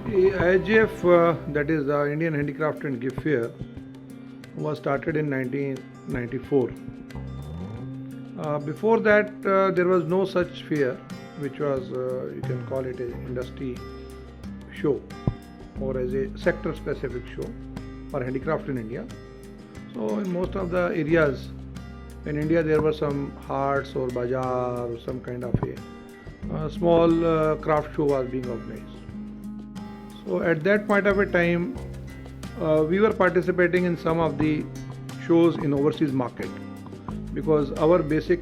The IHGF, that is the Indian Handicraft and Gift Fair, was started in 1994. Before that, there was no such fair, which was, you can call it an industry show or as a sector-specific show for handicraft in India. So, in most of the areas in India, there were some haats or bazaar or some kind of a small craft show was being organized. So at that point of a time, we were participating in some of the shows in overseas market because our basic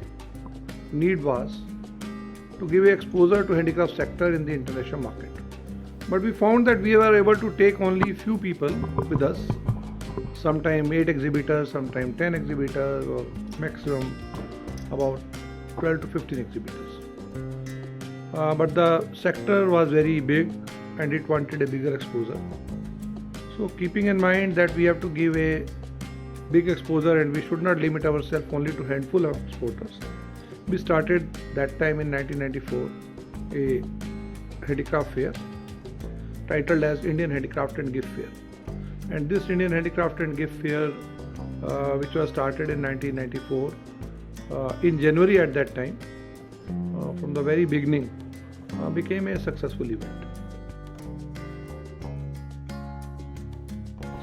need was to give exposure to handicraft sector in the international market. But we found that we were able to take only few people with us, sometime 8 exhibitors, sometime 10 exhibitors, or maximum about 12 to 15 exhibitors. But the sector was very big and it wanted a bigger exposure. So keeping in mind that we have to give a big exposure and we should not limit ourselves only to handful of exporters, we started that time in 1994 a handicraft fair titled as Indian Handicraft and Gift Fair. And this Indian Handicraft and Gift Fair, which was started in 1994, in January at that time, from the very beginning, became a successful event.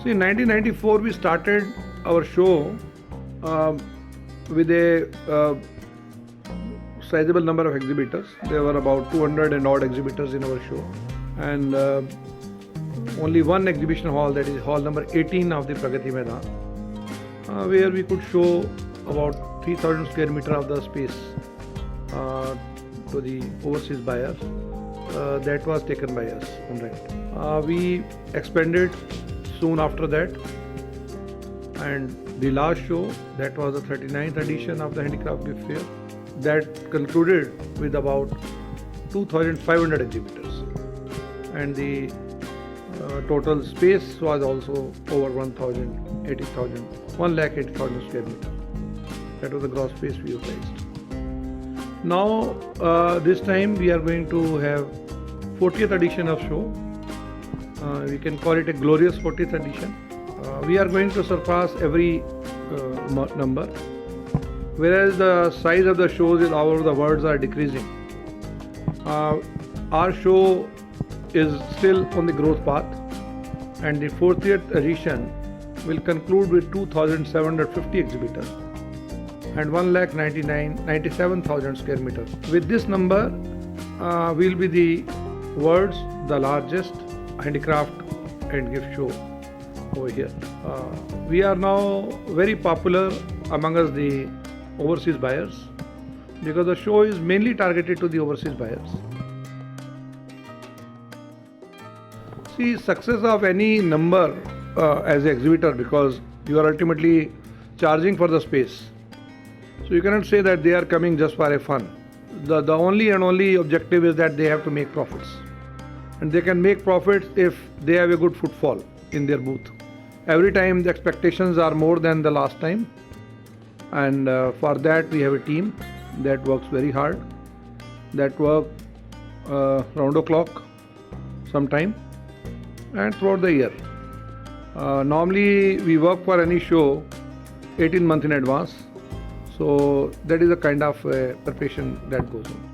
So in 1994 we started our show with a sizable number of exhibitors. There were about 200 and odd exhibitors in our show, and only one exhibition hall, that is hall number 18 of the Pragati Maidan, where we could show about 3000 square meter of the space to the overseas buyers. That was taken by us on rent. We expanded soon after that, and the last show, that was the 39th edition of the Handicraft Gift Fair, that concluded with about 2,500 exhibitors, and the total space was also over 1,80,000 square meter. That was the gross space we utilized. Now this time we are going to have 40th edition of show. We can call it a glorious 40th edition. We are going to surpass every number, whereas the size of the shows all over the world are decreasing. Our show is still on the growth path, and the 40th edition will conclude with 2,750 exhibitors and 1,97,000 square meters. With this number, we'll be the world's the largest handicraft and gift show over here. We are now very popular among us the overseas buyers because the show is mainly targeted to the overseas buyers. See, success of any number as an exhibitor, because you are ultimately charging for the space. So you cannot say that they are coming just for a fun. The only and only objective is that they have to make profits. And they can make profits if they have a good footfall in their booth. Every time the expectations are more than the last time, and for that we have a team that works very hard, that work round the clock sometime and throughout the year. Normally we work for any show 18 months in advance, so that is a kind of preparation that goes on.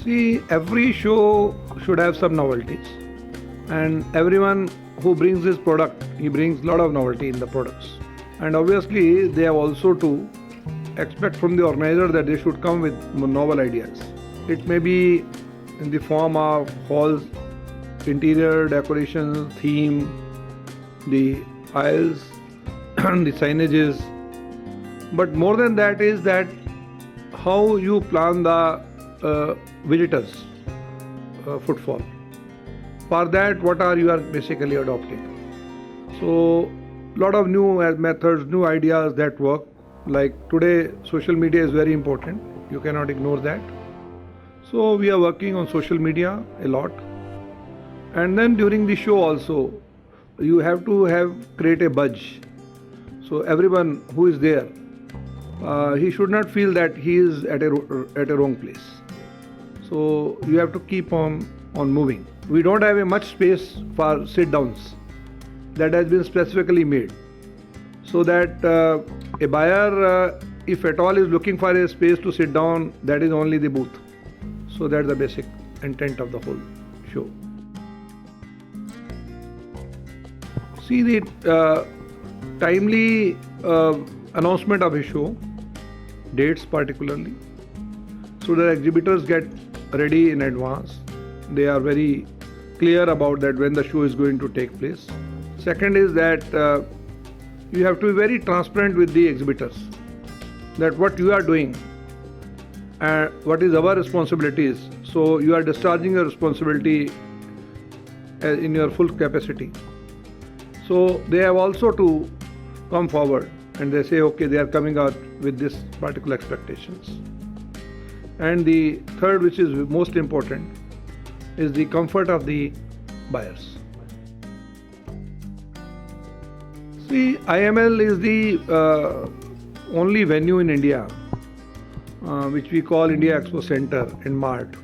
See, every show should have some novelties, and everyone who brings his product, he brings a lot of novelty in the products. And obviously they have also to expect from the organizer that they should come with novel ideas. It may be in the form of halls, interior decoration, theme, the aisles, the signages, but more than that is that how you plan the visitors footfall. For that, what are you are basically adopting? So lot of new methods, new ideas that work. Like today, social media is very important. You cannot ignore that. So we are working on social media a lot. And then during the show also, you have to create a buzz. So everyone who is there, he should not feel that he is at a wrong place. So you have to keep on moving. We don't have a much space for sit downs. That has been specifically made. So that a buyer, if at all is looking for a space to sit down, that is only the booth. So that's the basic intent of the whole show. See, the timely announcement of a show, dates particularly, so that exhibitors get ready in advance. They are very clear about that when the show is going to take place. Second is that you have to be very transparent with the exhibitors, that what you are doing and what is our responsibilities. So you are discharging your responsibility in your full capacity. So they have also to come forward and they say, okay, they are coming out with this particular expectations. And the third, which is most important, is the comfort of the buyers. See, IML is the only venue in India which we call India Expo Center in Mart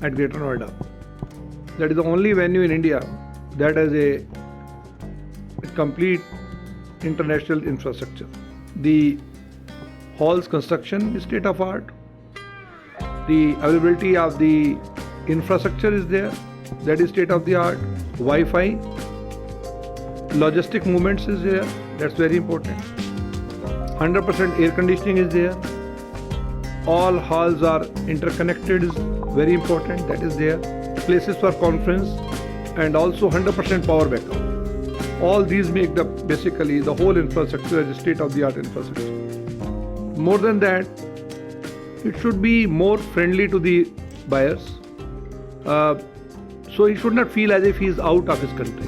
at Greater Noida. That is the only venue in India that has a complete international infrastructure. The hall's construction is state of art. The availability of the infrastructure is there, that is state of the art. Wi-Fi, logistic movements is there, that's very important. 100% air conditioning is there. All halls are interconnected, is very important, that is there. Places for conference and also 100% power backup. All these make basically the whole infrastructure as a state-of-the-art infrastructure. More than that, it should be more friendly to the buyers. So he should not feel as if he is out of his country.